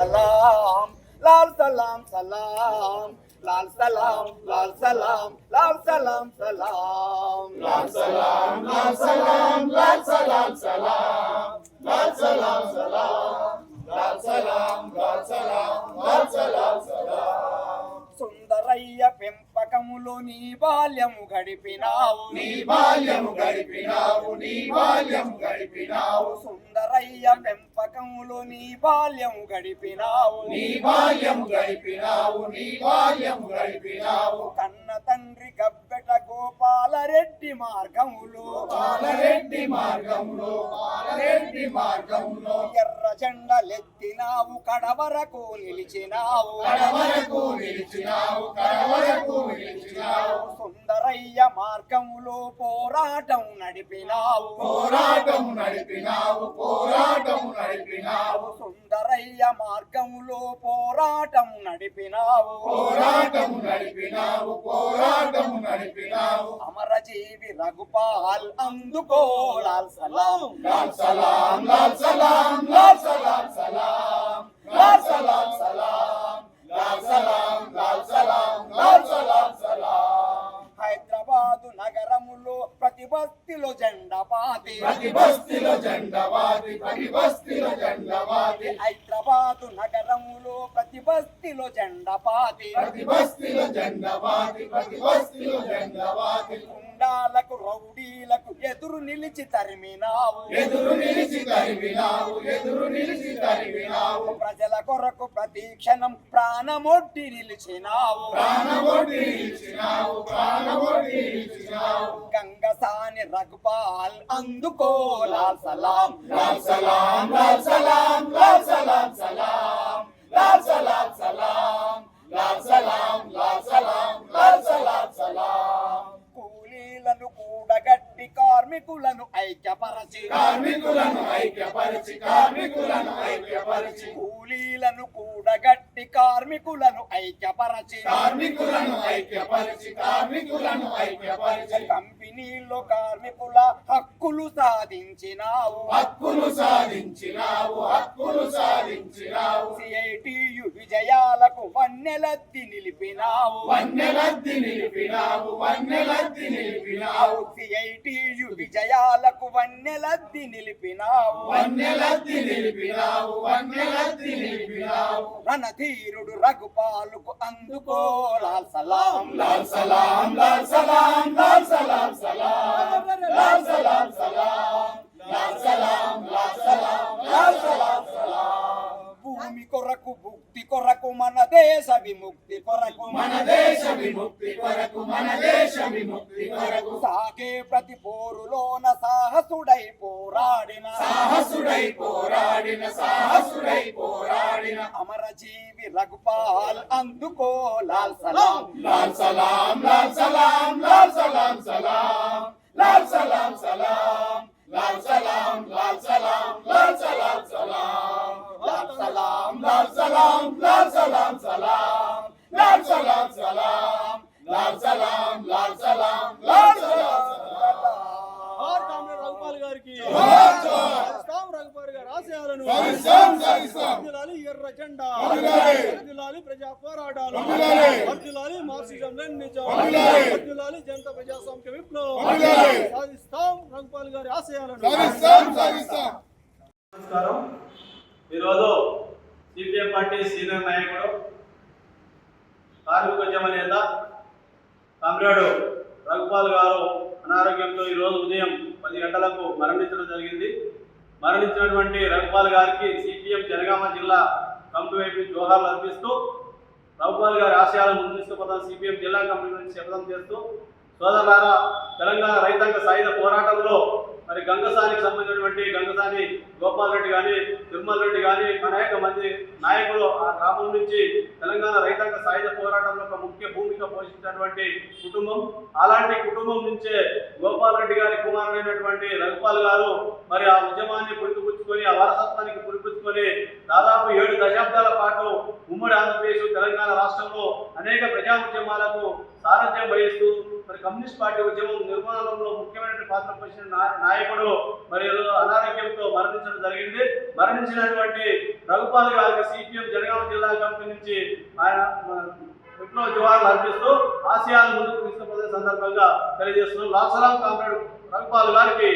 सलाम लाल सलाम सलाम लाल सलाम लाल सलाम लाल सलाम सलाम लाल सलाम लाल सलाम लाल सलाम सलाम लाल सलाम सलाम लाल सलाम लाल सलाम लाल सलाम सलाम సుందరయ్య పెంపకములో నీ బాల్యము గడిపినావు నీ బాల్యము గడిపినావు నీ బాల్యము గడిపినావు సుందరయ్య పెంపకములో నీ బాల్యము గడిపినావు నీ బాల్యము గడిపినావు నీ బాల్యము గడిపినావు కన్న తండ్రి గబ్బెట గోపాలరెడ్డి మార్గములో బాలరెడ్డి మార్గంలో బాలరెడ్డి మార్గంలో ఎర్ర జెండలెత్తినావు కడవరకు నిలిచినావు కడవరకు నిలిచినావు కడవరకు నిలిచినావు సుందరయ్య మార్గములో పోరాటం నడిపినావు పోరాటం నడిపినావు పోరాటం నడిపినావు సుందరయ్య మార్గములో పోరాటం నడిపినావు పోరాటం నడిపినావు పోరాటం నడిపినావు అమరజీవి రఘుపాల్ అందుకో లాల్ సలాం లాల్ సలాం లాల్ సలాం లాల్ సలాం సలాం లాల్ సలాం సలాం లాల్ సలాం లాల్ సలాం లాల్ సలాం సలాం హైదరాబాదు నగరములో ప్రతి బస్తీలో జెండా పాతి ప్రతి బస్తీలో జెండవాది ప్రతి బస్తీలో జెండవాది హైదరాబాదు నగరములో ప్రతి బస్తీలో జెండా పాతి ప్రతి బస్తీలో జెండవాది ప్రతి బస్తీలో జెండవాది గుండాలకు రౌడీలకు ఎదురు నిలిచి తరిమినావు ఎదురు నిలిచి తరిమినావు ఎదురు నిలిచి తరిమినావు ప్రజల కొరకు ప్రతి క్షణం ప్రాణమొడ్డి నిలిచినావు ప్రాణవొడ్డి నిలిచినావు ప్రాణవొడ్డి నిలిచినావు గంగసాని రఘుపాల్ అందుకో లాల్ సలాం లాల్ సలాం లాల్ సలాం లాల్ సలాం సలాం లాల్ సలాం సలాం లాల్ సలాం లాల్ సలాం లాల్ సలాం సలాం కూలీలను కూడగట్టి కార్మికులను ఐక్యపరచి కార్మికులను ఐక్యపరిచి కార్మికులను ఐక్యపరిచి కూలీలను కూడగట్టి కార్మికులను ఐక్యపరచి కార్మికులను ఐక్యపరిచి కార్మికులను ఐక్యపరిచి కంపెనీల్లో కార్మికుల హక్కులు సాధించినావు హక్కులు సాధించినావు హక్కులు సాధించినావు సిఐటియు విజయాలకు వన్నెలద్ది నిలిపినావు వన్నెలద్ది నిలిపినావు వన్నెలద్ది నిలిపినావు సిఐటియు విజయాలకు వన్నెలద్ది నిలిపినావు వన్నెలద్ది నిలిపినావు వన్నెలద్ది నిలిపినావు రణధీరుడు రఘుపాలుకు అందుకో లాల్ సలాం లాల్ సలాం లాల్ సలాం లాల్ సలాం సలాం లాల్ సలాం సలాం లాల్ సలాం లాల్ సలాం లాల్ సలాం సలాం భూమి కొరకు భుక్తి కొరకు మన దేశ విముక్తి కొరకు మన దేశ విముక్తి కొరకు మన దేశ విముక్తి కొరకు సాగే ప్రతి పోరులోన సాహసుడై పోరాడిన సాహసుడై పోరాడిన సాహసుడై పోరాడిన అమరజీవి రఘుపాల్ అందుకో లాల్ సలాం లాల్ సలాం లాల్ సలాం లాల్ సలాం సలాం లాల్ సలాం సలాం లాల్ సలాం లాల్ సలాం లాల్ సలాం సలాం లాల్ సలాం లాల్ సలాం లాల్ సలాం సలాం లాల్ సలాం సలాం లాల్ సలాం లాల్ సలాం లాల్ సలాం రఘుపాల్ గారికి రఘుపాల్ గారి ఆశయాలను వర్ధిల్లాలి ఎర్ర జెండా వర్ధిల్లాలి ప్రజా పోరాటాలు వర్ధిల్లాలి మార్క్సిజం లెనినిజం వర్ధిల్లాలి జనతా ప్రజాస్వామ్య విప్లవం సాధిస్తాం రఘుపాల్ గారి ఆశయాలను. నమస్కారం. ఈరోజు సిపిఎం పార్టీ సీనియర్ నాయకుడు కార్మికోద్యమ నేత కామ్రేడు రఘుపాల్ గారు అనారోగ్యంతో ఈరోజు ఉదయం 10 గంటలకు మరణించడం జరిగింది. మరణించినటువంటి రఘుపాల్ గారికి సిపిఎం జనగామ జిల్లా కమిటీ వైపు జోహార్లు అర్పిస్తూ రఘుపాల్ గారి ఆశయాలను ముందు తీసుకుపోతాం సిపిఎం జిల్లా కమిటీ నుంచి శపథం చేస్తూ సోదరులారా, తెలంగాణ రైతాంగ సాయుధ పోరాటంలో మరి గంగసానికి సంబంధించినటువంటి గంగసాని గోపాల్ రెడ్డి కానీ తిరుమల రెడ్డి కానీ అనేక మంది నాయకులు ఆ గ్రామం నుంచి తెలంగాణ రైతాంగ సాయుధ పోరాటంలో ఒక ముఖ్య భూమిక పోషించినటువంటి కుటుంబం. అలాంటి కుటుంబం నుంచే గోపాల్ రెడ్డి గారి కుమారుడైనటువంటి రఘుపాల్ గారు మరి ఆ ఉద్యమాన్ని పురిపుచ్చుకొని ఆ వారసత్వానికి పురిపుచ్చుకొని దాదాపు 7 దశాబ్దాల పాటు ఉమ్మడి ఆంధ్రప్రదేశ్ తెలంగాణ రాష్ట్రంలో అనేక ప్రజా ఉద్యమాలకు సారథ్యం వహిస్తూ మరి కమ్యూనిస్ట్ పార్టీ ఉద్యమం నిర్మాణంలో ముఖ్యమైన పాత్ర పోషించిన నాయకుడు మరి అనారోగ్యంతో మరణించడం జరిగింది. మరణించినటువంటి రఘుపాల్ గారికి సిపిఎం జనగామ జిల్లా కమిటీ నుంచి ఆయన విప్లవ జోహార్లు అర్పిస్తూ ఆశయాలు ముందుకు తీసుకుపోయే సందర్భంగా తెలియజేస్తున్నాం. లాల్ సలాం కామ్రేడ్ రఘుపాల్ గారికి.